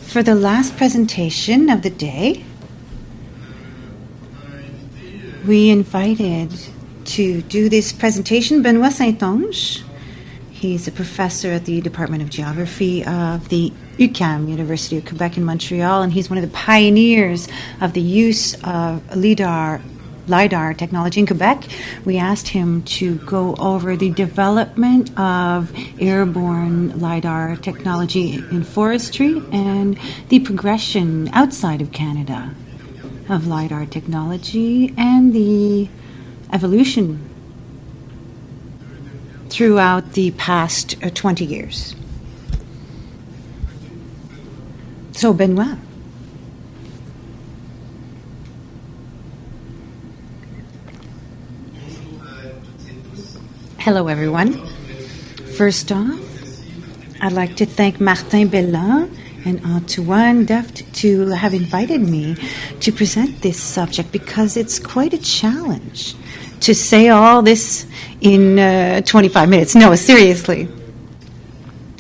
For the last presentation of the day, we invited to do this presentation Benoît St-Onge. He's a professor at the Department of Geography of the UQAM, University of Quebec in Montreal, and he's one of the pioneers of the use of LIDAR technology in Quebec. We asked him to go over the development of airborne LIDAR technology in forestry and the progression outside of Canada of LIDAR technology and the evolution throughout the past 20 years. So, Benoît. Hello, everyone. First off, I'd like to thank Martin Belland and Antoine Deft to have invited me to present this subject because it's quite a challenge to say all this in 25 minutes. No, seriously.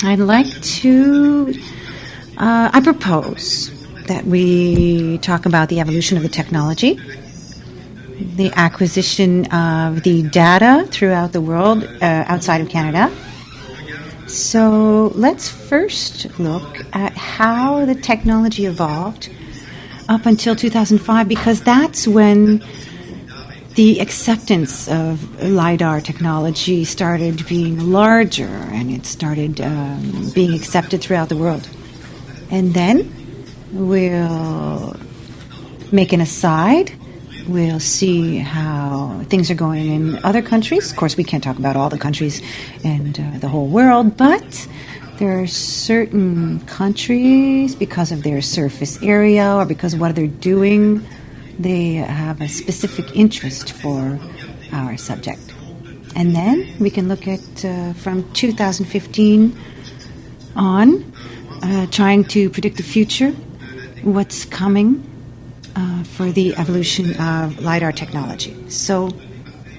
I'd like to, I propose that we talk about the evolution of the technology, the acquisition of the data throughout the world outside of Canada. So let's first look at how the technology evolved up until 2005, because that's when the acceptance of LIDAR technology started being larger and it started being accepted throughout the world. And then we'll make an aside. We'll see how things are going in other countries. Of course, we can't talk about all the countries and the whole world, but there are certain countries, because of their surface area or because of what they're doing, they have a specific interest for our subject. And then we can look at, from 2015 on, trying to predict the future, what's coming for the evolution of LIDAR technology. So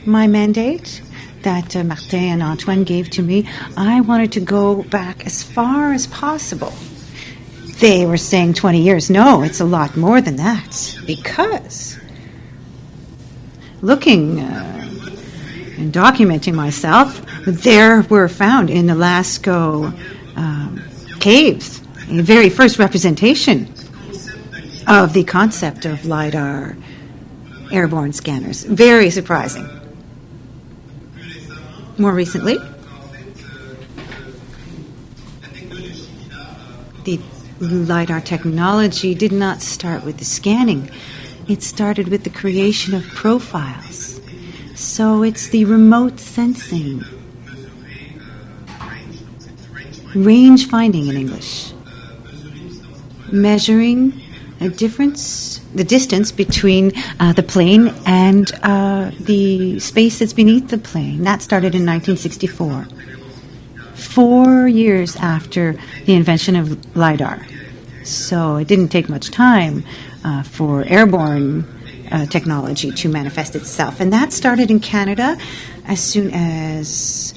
my mandate that Martin and Antoine gave to me, I wanted to go back as far as possible. They were saying 20 years. No, it's a lot more than that, because looking and documenting myself, there were found in the Lascaux caves a very first representation of the concept of LIDAR airborne scanners. Very surprising. More recently, the LIDAR technology did not start with the scanning. It started with the creation of profiles. So it's the remote sensing, range finding in English, measuring the distance between the plane and the space that's beneath the plane. That started in 1964, 4 years after the invention of LIDAR. So it didn't take much time for airborne technology to manifest itself. And that started in Canada as soon as,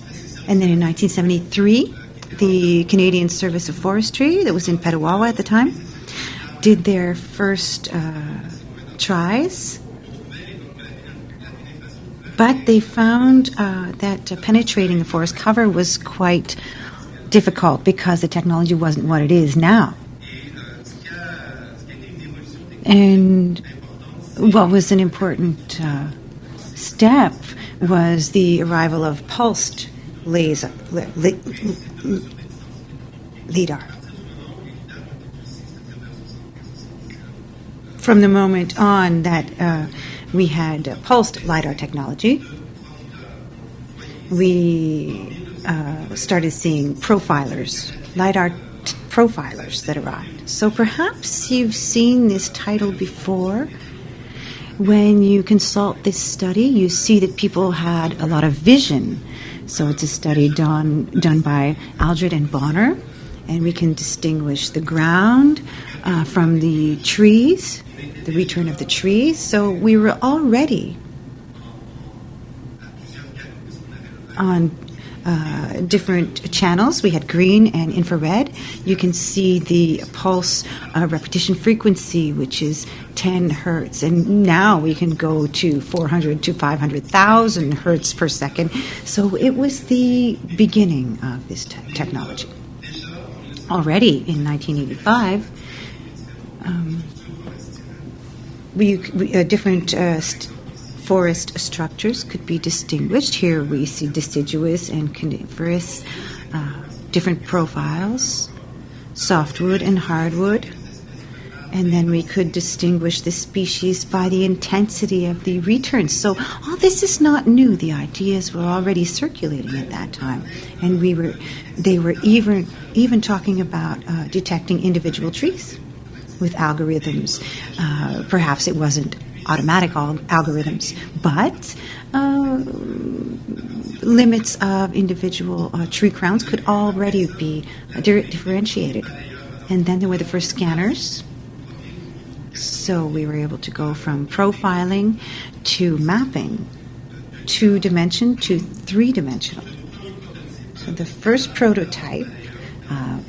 and then in 1973, the Canadian Service of Forestry, that was in Petawawa at the time, did their first tries, but they found that penetrating the forest cover was quite difficult because the technology wasn't what it is now. And what was an important step was the arrival of pulsed LIDAR. From the moment on that we had pulsed LIDAR technology, we started seeing profilers, LIDAR profilers that arrived. So perhaps you've seen this title before. When you consult this study, you see that people had a lot of vision. So it's a study done by Aldred and Bonner, and we can distinguish the ground from the trees, the return of the trees. So we were already on different channels. We had green and infrared. You can see the pulse repetition frequency, which is 10 hertz. And now we can go to 400 to 500,000 hertz per second. So it was the beginning of this technology. Already in 1985, different forest structures could be distinguished. Here we see deciduous and coniferous, different profiles, softwood and hardwood. And then we could distinguish the species by the intensity of the returns. So all this is not new. The ideas were already circulating at that time. And they were even talking about detecting individual trees with algorithms. Perhaps it wasn't automatic algorithms, but limits of individual tree crowns could already be differentiated. And then there were the first scanners. So we were able to go from profiling to mapping, 2-dimension to 3-dimensional. So the first prototype,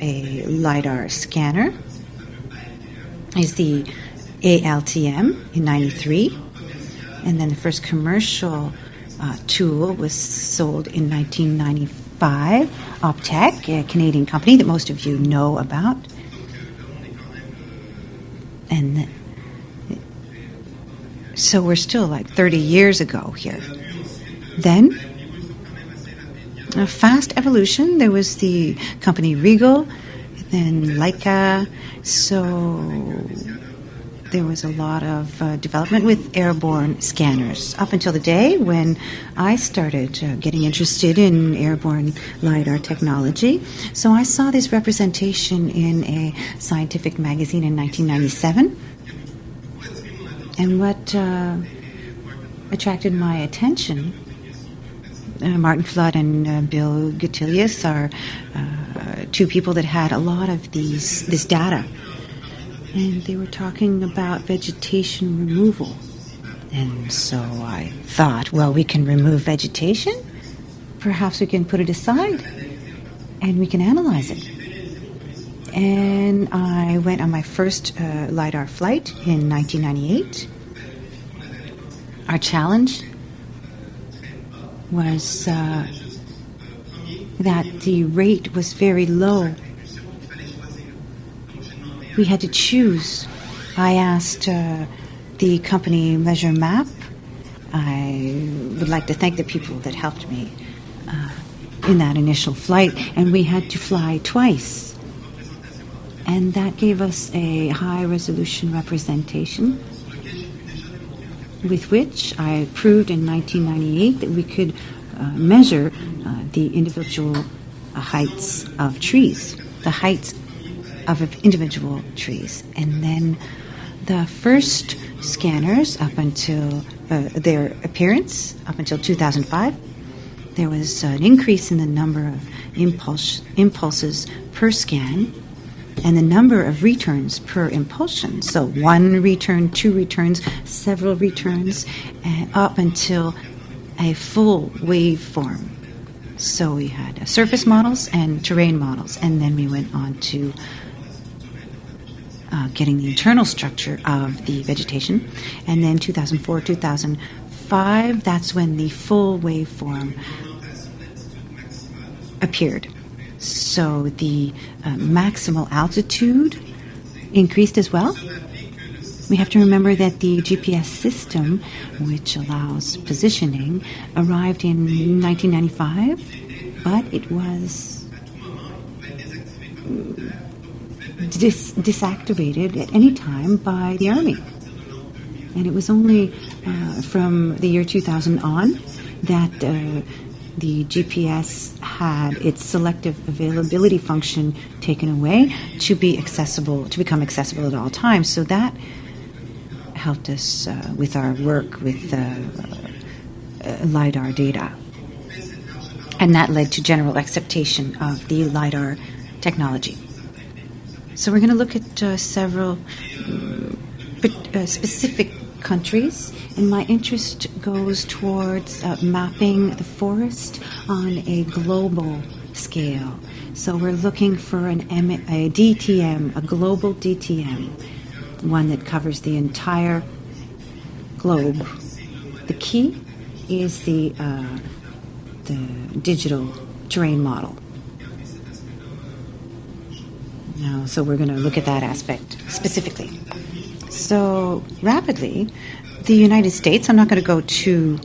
a LiDAR scanner, is the ALTM in 93. And then the first commercial tool was sold in 1995, Optech, a Canadian company that most of you know about. And so we're still like 30 years ago here. Then, a fast evolution. There was the company Regal, then Leica. So there was a lot of development with airborne scanners up until the day when I started getting interested in airborne LiDAR technology. So I saw this representation in a scientific magazine in 1997. And what attracted my attention, Martin Flood and Bill Gutilius are two people that had a lot of this data. And they were talking about vegetation removal. And so I thought, well, we can remove vegetation. Perhaps we can put it aside and we can analyze it. And I went on my first LiDAR flight in 1998. Our challenge was that the rate was very low. We had to choose. I asked the company Measure Map. I would like to thank the people that helped me in that initial flight, and we had to fly twice. And that gave us a high-resolution representation with which I proved in 1998 that we could measure the individual heights of trees, the heights of individual trees. And then the first scanners, up until their appearance, up until 2005, there was an increase in the number of impulses per scan and the number of returns per impulsion. So 1 return, 2 returns, several returns, up until a full waveform. So we had surface models and terrain models, and then we went on to getting the internal structure of the vegetation. And then 2004, 2005, that's when the full waveform appeared. So the maximal altitude increased as well. We have to remember that the GPS system, which allows positioning, arrived in 1995, but it was disactivated at any time by the Army. And it was only from the year 2000 on that the GPS had its selective availability function taken away to become accessible at all times. So that helped us with our work with LiDAR data. And that led to general acceptation of the LiDAR technology. So we're going to look at several specific countries, and my interest goes towards mapping the forest on a global scale. So we're looking for a DTM, a global DTM, one that covers the entire globe. The key is the digital terrain model. Now, so we're going to look at that aspect specifically. So rapidly, the United States, I'm not going to go too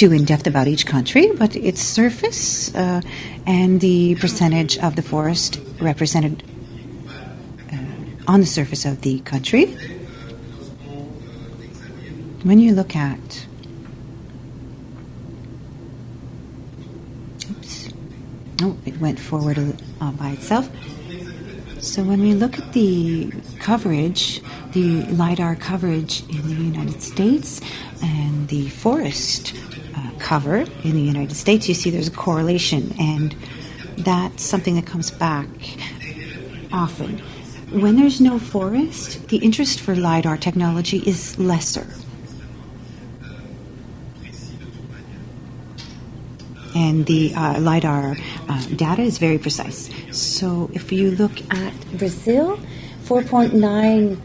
in-depth about each country, but its surface and the percentage of the forest represented on the surface of the country. When you look at it went forward by itself. So when we look at the coverage, the LiDAR coverage in the United States and the forest cover in the United States, you see there's a correlation, and that's something that comes back often. When there's no forest, the interest for LiDAR technology is lesser. And the LiDAR data is very precise. So if you look at Brazil, 4.9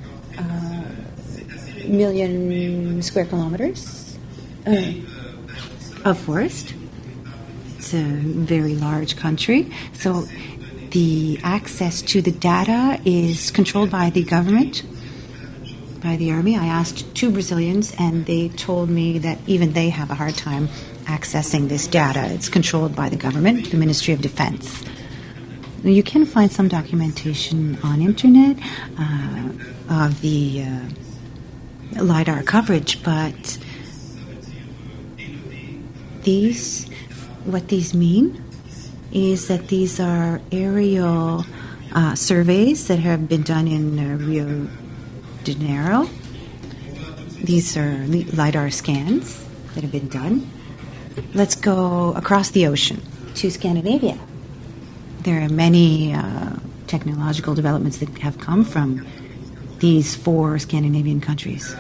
million square kilometers of forest. It's a very large country. So the access to the data is controlled by the government, by the army. I asked 2 Brazilians, and they told me that even they have a hard time accessing this data. It's controlled by the government, the Ministry of Defense. You can find some documentation on internet of the LiDAR coverage, but what these mean is that these are aerial surveys that have been done in Rio de Janeiro. These are LiDAR scans that have been done. Let's go across the ocean to Scandinavia. There are many technological developments that have come from these 4 Scandinavian countries.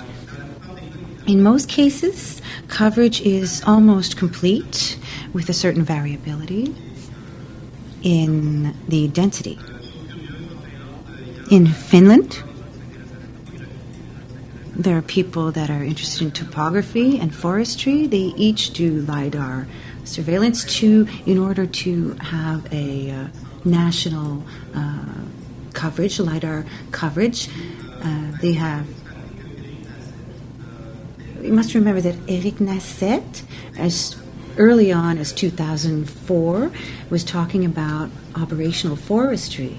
In most cases, coverage is almost complete with a certain variability in the density. In Finland, there are people that are interested in topography and forestry. They each do LiDAR surveillance in order to have a national coverage, LiDAR coverage. They have. You must remember that Eric Nasset, as early on as 2004, was talking about operational forestry.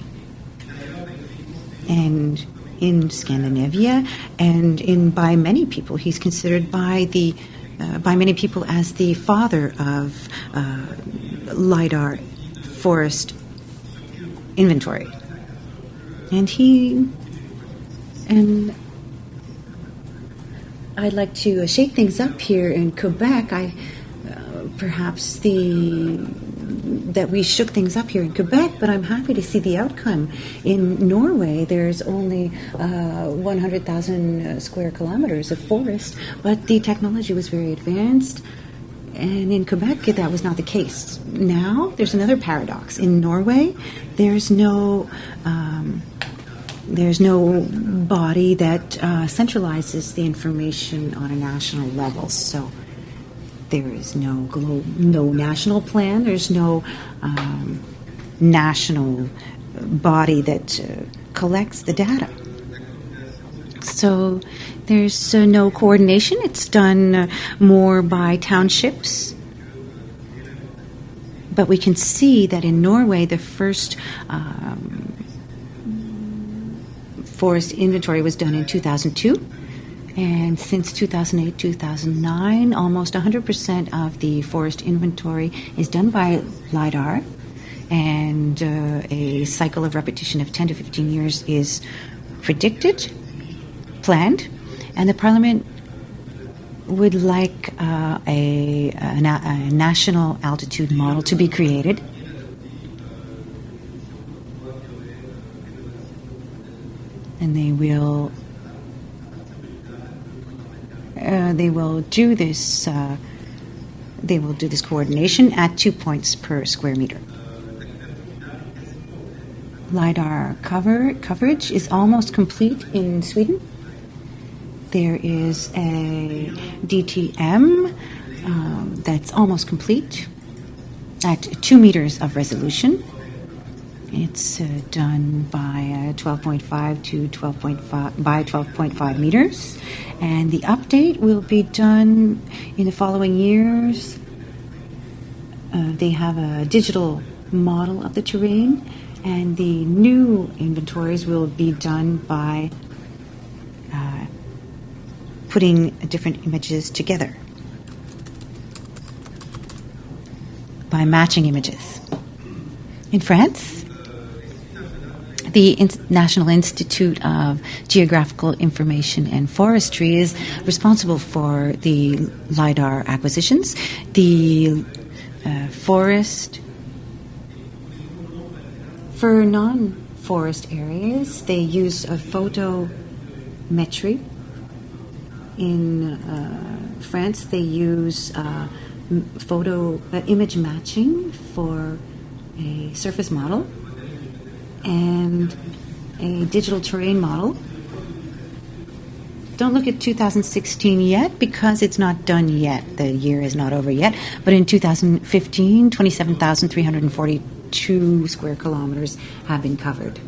And in Scandinavia, and by many people, he's considered by many people as the father of LiDAR forest inventory. And I'd like to shake things up here in Quebec. That we shook things up here in Quebec, but I'm happy to see the outcome. In Norway, there's only 100,000 square kilometers of forest, but the technology was very advanced. And in Quebec, that was not the case. Now, there's another paradox. In Norway, there's no body that centralizes the information on a national level. So there is no national plan. There's no national body that collects the data. So there's no coordination. It's done more by townships. But we can see that in Norway, the first forest inventory was done in 2002. And since 2008-2009, almost 100% of the forest inventory is done by LiDAR, and a cycle of repetition of 10 to 15 years is predicted, planned, and the Parliament would like a national altitude model to be created. And they will they will do this. They will do this coordination at 2 points per square meter. LiDAR coverage is almost complete in Sweden. There is a DTM that's almost complete at 2 meters of resolution. It's done by 12.5 to 12.5 by 12.5 meters, and the update will be done in the following years. They have a digital model of the terrain, and the new inventories will be done by putting different images together, by matching images. In France, the National Institute of Geographical Information and Forestry is responsible for the LiDAR acquisitions. The forest, for non-forest areas, they use a photometry. In France, they use image matching for a surface model and a digital terrain model. Don't look at 2016 yet because it's not done yet. The year is not over yet. But in 2015, 27,342 square kilometers have been covered.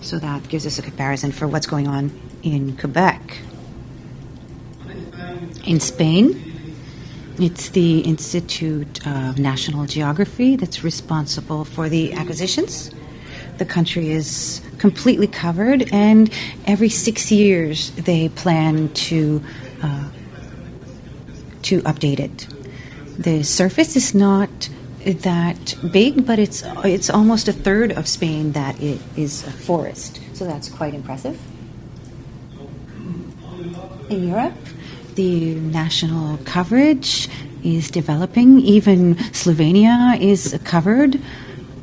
So that gives us a comparison for what's going on in Quebec. In Spain, it's the Institute of National Geography that's responsible for the acquisitions. The country is completely covered, and every 6 years they plan to update it. The surface is not that big, but it's almost a third of Spain that it is a forest. So that's quite impressive. In Europe, the national coverage is developing. Even Slovenia is covered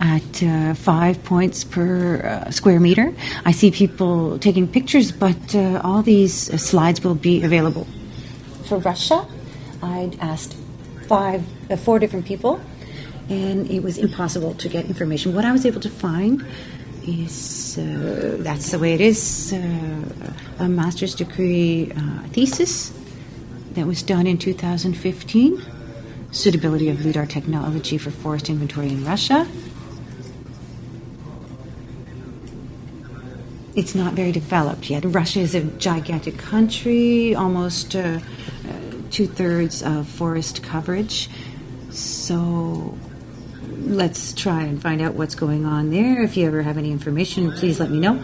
at 5 points per square meter. I see people taking pictures, but all these slides will be available. For Russia, I'd asked 4 different people, and it was impossible to get information. What I was able to find is, that's the way it is, a master's degree thesis that was done in 2015, suitability of LiDAR technology for forest inventory in Russia. It's not very developed yet. Russia is a gigantic country, almost 2/3 of forest coverage. So let's try and find out what's going on there. If you ever have any information, please let me know.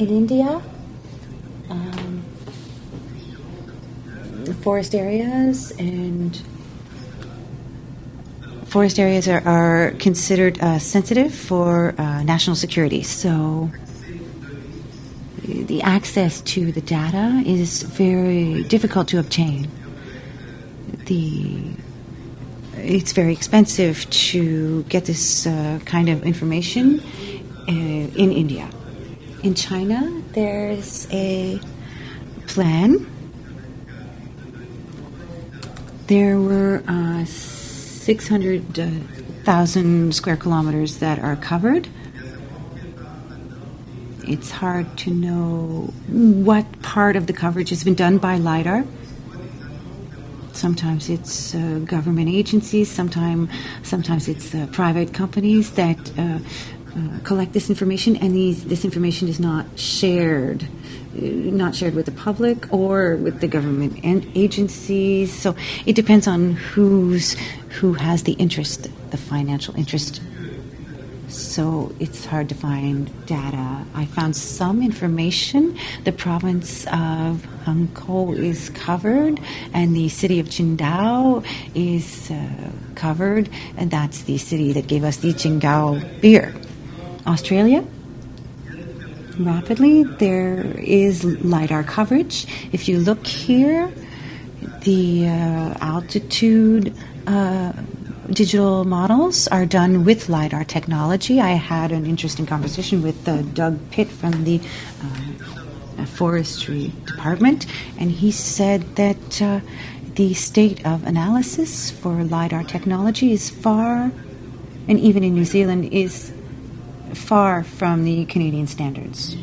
In India, forest areas are considered sensitive for national security. So the access to the data is very difficult to obtain. It's very expensive to get this kind of information in India. In China, there's a plan. There were 600,000 square kilometers that are covered. It's hard to know what part of the coverage has been done by LiDAR. Sometimes it's government agencies, sometimes it's private companies that collect this information, and this information is not shared with the public or with the government and agencies. So it depends on who has the interest, the financial interest. So it's hard to find data. I found some information. The province of Hankou is covered, and the city of Qingdao is covered, and that's the city that gave us the Qingdao beer. Australia, rapidly, there is LiDAR coverage. If you look here, the altitude digital models are done with LiDAR technology. I had an interesting conversation with Doug Pitt from the Forestry department, and he said that the state of analysis for LiDAR technology is far, and even in New Zealand, is far from the Canadian standards.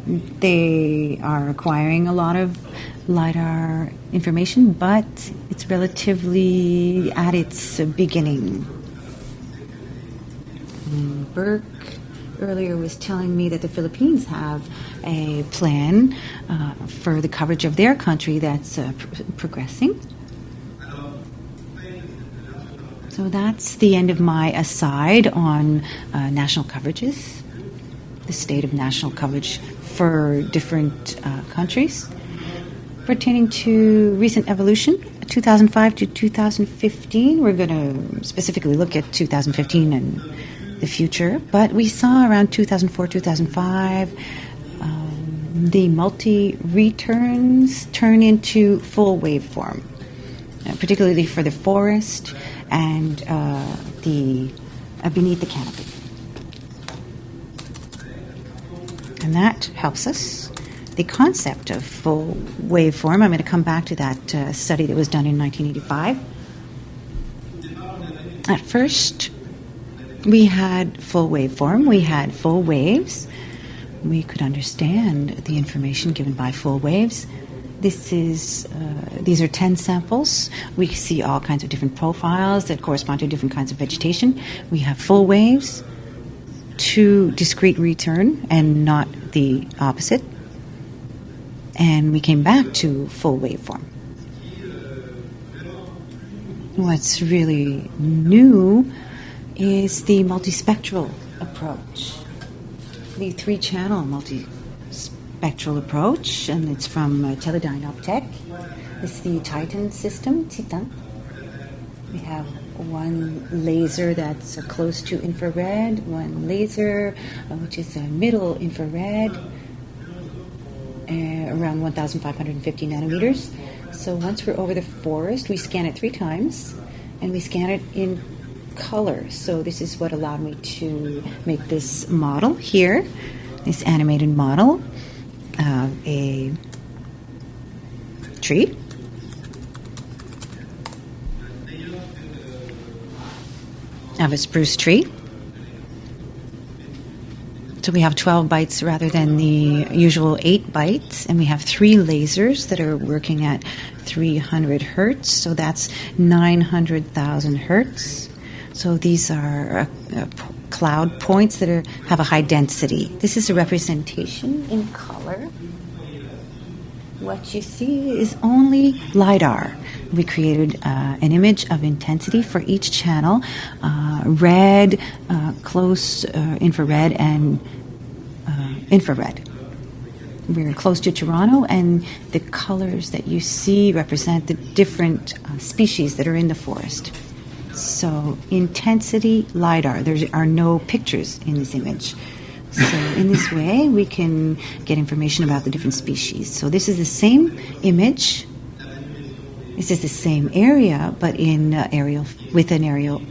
They are acquiring a lot of LiDAR information, but it's relatively at its beginning. Burke earlier was telling me that the Philippines have a plan for the coverage of their country that's progressing. So that's the end of my aside on national coverages, the state of national coverage for different countries. Pertaining to recent evolution, 2005 to 2015, we're going to specifically look at 2015 and the future, but we saw around 2004, 2005, the multi-returns turn into full waveform, particularly for the forest and the beneath the canopy. And that helps us. The concept of full waveform, I'm going to come back to that study that was done in 1985. At first, we had full waveform, we had full waves. We could understand the information given by full waves. These are 10 samples. We see all kinds of different profiles that correspond to different kinds of vegetation. We have full waves to discrete return and not the opposite. And we came back to full waveform. What's really new is the multispectral approach, the 3-channel multispectral approach, and it's from Teledyne Optech. It's the Titan system, Titan. We have one laser that's close to infrared, one laser which is a middle infrared, around 1,550 nanometers. So once we're over the forest, we scan it 3 times, and we scan it in color. So this is what allowed me to make this model here, this animated model of a tree. Of a spruce tree. So we have 12 bytes rather than the usual 8 bytes, and we have 3 lasers that are working at 300 hertz, so that's 900,000 hertz. So these are cloud points that have a high density. This is a representation in color. What you see is only LiDAR. We created an image of intensity for each channel, red, close infrared, and infrared. We're close to Toronto, and the colors that you see represent the different species that are in the forest. So intensity LiDAR. There are no pictures in this image. So in this way, we can get information about the different species. So this is the same image. This is the same area, but in with an aerial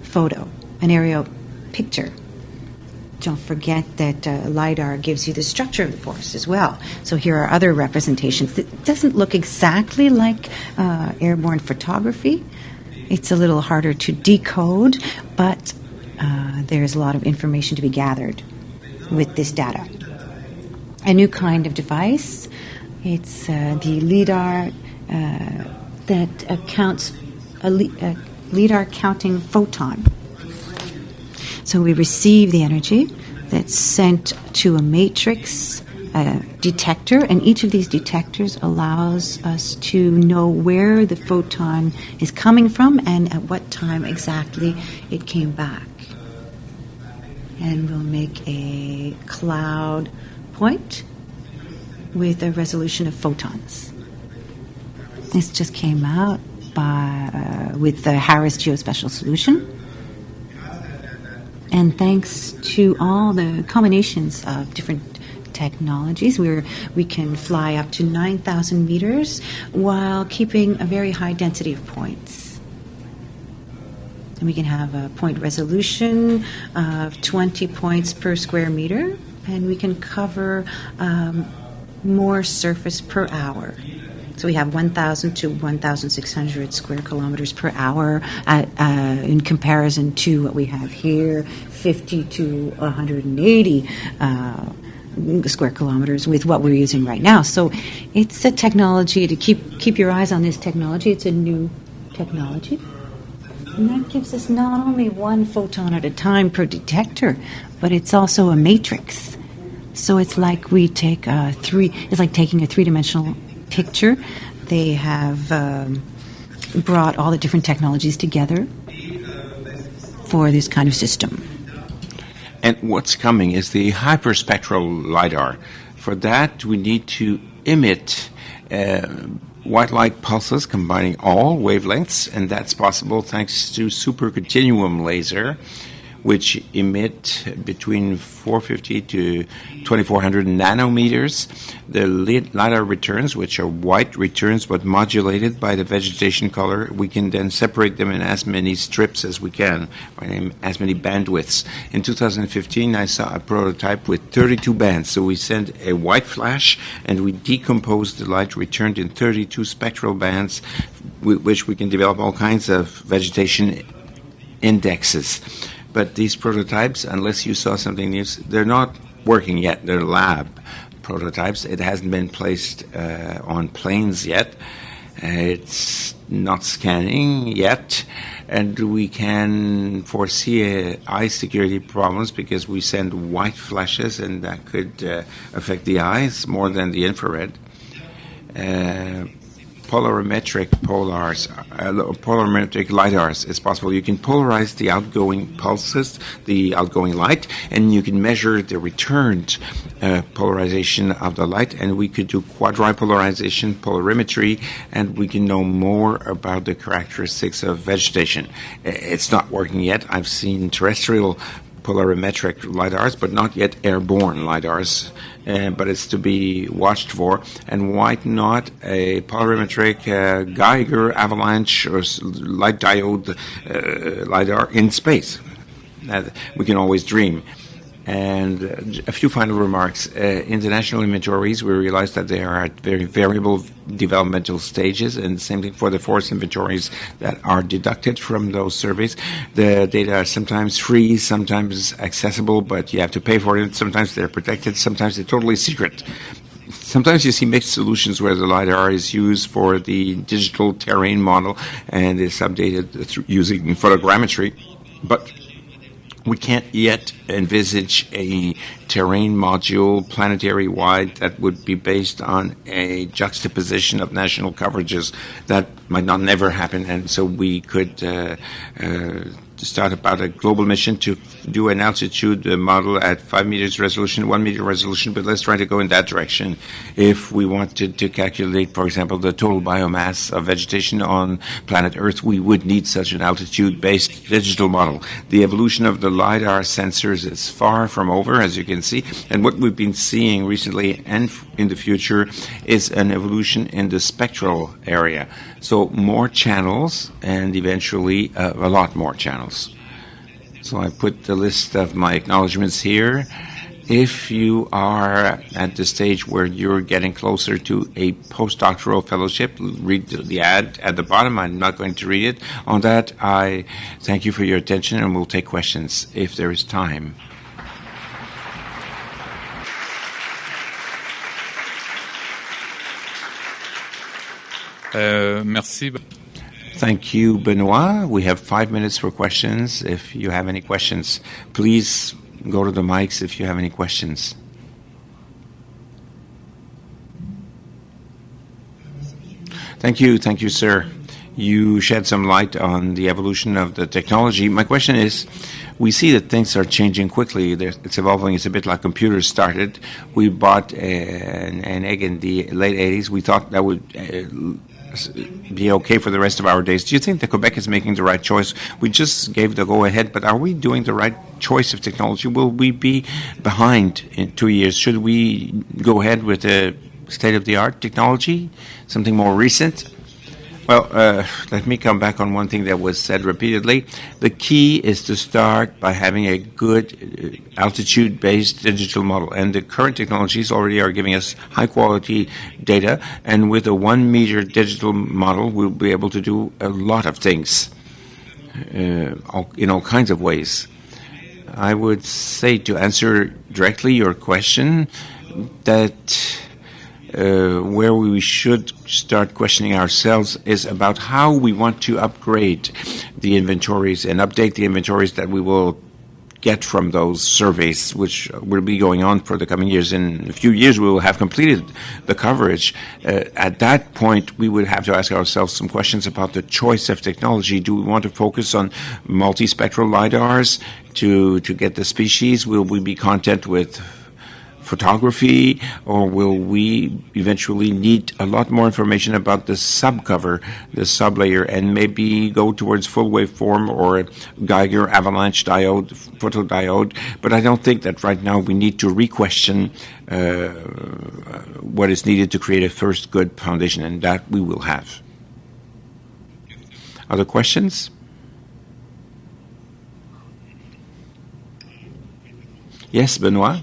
photo, an aerial picture. Don't forget that LiDAR gives you the structure of the forest as well. So here are other representations. It doesn't look exactly like airborne photography. It's a little harder to decode, but there's a lot of information to be gathered with this data. A new kind of device. It's the LiDAR that counts a LiDAR counting photon. So we receive the energy that's sent to a matrix detector, and each of these detectors allows us to know where the photon is coming from and at what time exactly it came back. And we'll make a cloud point with a resolution of photons. This just came out with the Harris Geospatial Solution. And thanks to all the combinations of different technologies, we can fly up to 9,000 meters while keeping a very high density of points. And we can have a point resolution of 20 points per square meter. and we can cover more surface per hour. So we have 1,000 to 1,600 square kilometers per hour in comparison to what we have here, 50 to 180 square kilometers with what we're using right now. So it's a technology to keep your eyes on this technology. It's a new technology. And that gives us not only one photon at a time per detector, but it's also a matrix. So it's like we take it's like taking a three-dimensional picture. They have brought all the different technologies together for this kind of system. And what's coming is the hyperspectral lidar. For that, we need to emit white light pulses combining all wavelengths, and that's possible thanks to supercontinuum laser, which emit between 450 to 2400 nanometers. The LiDAR returns, which are white returns but modulated by the vegetation color, we can then separate them in as many strips as we can, as many bandwidths. In 2015, I saw a prototype with 32 bands. So we send a white flash and we decompose the light returned in 32 spectral bands, which we can develop all kinds of vegetation indexes. But these prototypes, unless you saw something new, they're not working yet. They're lab prototypes. It hasn't been placed on planes yet. It's not scanning yet. And we can foresee eye security problems because we send white flashes, and that could affect the eyes more than the infrared. Polarimetric lidars is possible. You can polarize the outgoing pulses, the outgoing light, and you can measure the returned polarization of the light, and we could do quadripolarization, polarimetry, and we can know more about the characteristics of vegetation. It's not working yet. I've seen terrestrial polarimetric lidars, but not yet airborne lidars. But it's to be watched for. And why not a polarimetric Geiger avalanche or light diode lidar in space? We can always dream. And a few final remarks. In the national inventories, we realized that they are at very variable developmental stages, and the same thing for the forest inventories that are deducted from those surveys. The data are sometimes free, sometimes accessible, but you have to pay for it. Sometimes they're protected, sometimes they're totally secret. Sometimes you see mixed solutions where the LiDAR is used for the digital terrain model and is updated through using photogrammetry, but we can't yet envisage a terrain module planetary-wide that would be based on a juxtaposition of national coverages. That might not never happen, and so we could start about a global mission to do an altitude model at 5 meters resolution, 1 meter resolution, but let's try to go in that direction. If we wanted to calculate, for example, the total biomass of vegetation on planet Earth, we would need such an altitude-based digital model. The evolution of the LiDAR sensors is far from over, as you can see, and what we've been seeing recently and in the future is an evolution in the spectral area. So more channels and eventually a lot more channels. So I put the list of my acknowledgements here. If you are at the stage where you're getting closer to a postdoctoral fellowship, read the ad at the bottom. I'm not going to read it. On that, I thank you for your attention, and we'll take questions if there is time. Merci. Thank you, Benoît. We have 5 minutes for questions. If you have any questions, please go to the mics if you have any questions. Thank you, sir. You shed some light on the evolution of the technology. My question is, we see that things are changing quickly. It's evolving. It's a bit like computers started. We bought an egg in the late 80s. We thought that would be okay for the rest of our days. Do you think that Quebec is making the right choice? We just gave the go-ahead, but are we doing the right choice of technology? Will we be behind in 2 years? Should we go ahead with a state-of-the-art technology, something more recent? Well, let me come back on one thing that was said repeatedly. The key is to start by having a good altitude-based digital model. And the current technologies already are giving us high-quality data. And with a 1 meter digital model, we'll be able to do a lot of things in all kinds of ways. I would say, to answer directly your question, that where we should start questioning ourselves is about how we want to upgrade the inventories and update the inventories that we will get from those surveys, which will be going on for the coming years. In a few years, we will have completed the coverage. At that point, we would have to ask ourselves some questions about the choice of technology. Do we want to focus on multispectral lidars to get the species? Will we be content with photography, or will we eventually need a lot more information about the subcover, the sublayer, and maybe go towards full waveform or a Geiger avalanche diode, photodiode? But I don't think that right now we need to re-question what is needed to create a first good foundation, and that we will have. Other questions? Yes, Benoît?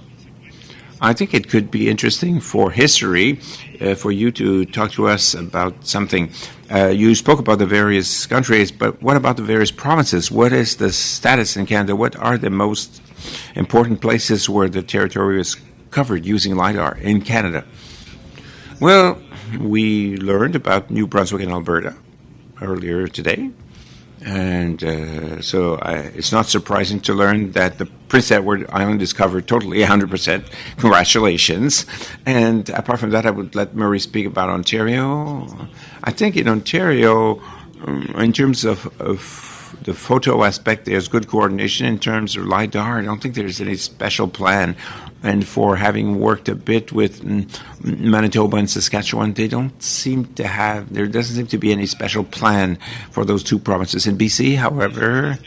I think it could be interesting for history for you to talk to us about something. You spoke about the various countries, but what about the various provinces? What is the status in Canada? What are the most important places where the territory is covered using LiDAR in Canada? Well, we learned about New Brunswick and Alberta earlier today. And so it's not surprising to learn that the Prince Edward Island is covered totally 100%. Congratulations. And apart from that, I would let Murray speak about Ontario. I think in Ontario, in terms of the photo aspect, there's good coordination. In terms of LiDAR, I don't think there's any special plan. And for having worked a bit with Manitoba and Saskatchewan, they don't seem to have, there doesn't seem to be any special plan for those two provinces. In BC, however,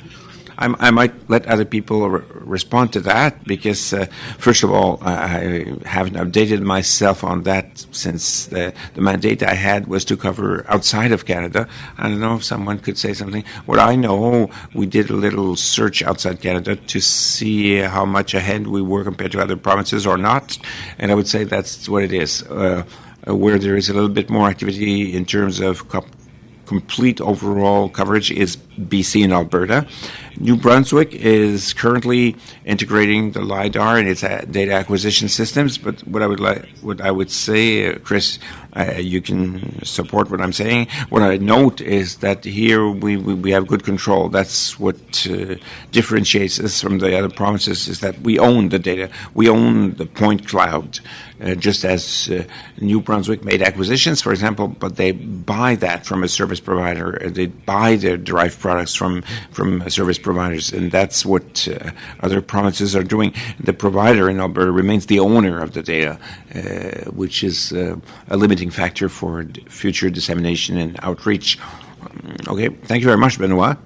I might let other people respond to that because, first of all, I haven't updated myself on that since the mandate I had was to cover outside of Canada. I don't know if someone could say something. What I know, we did a little search outside Canada to see how much ahead we were compared to other provinces or not, and I would say that's what it is. Where there is a little bit more activity in terms of complete overall coverage is BC and Alberta. New Brunswick is currently integrating the LiDAR in its data acquisition systems, but what I would say, Chris, you can support what I'm saying. What I note is that here we have good control. That's what differentiates us from the other provinces, is that we own the data. We own the point cloud, just as New Brunswick made acquisitions, for example, but they buy that from a service provider. They buy their derived products from service providers, and that's what other provinces are doing. The provider in Alberta remains the owner of the data, which is a limiting factor for future dissemination and outreach. Okay, thank you very much, Benoît.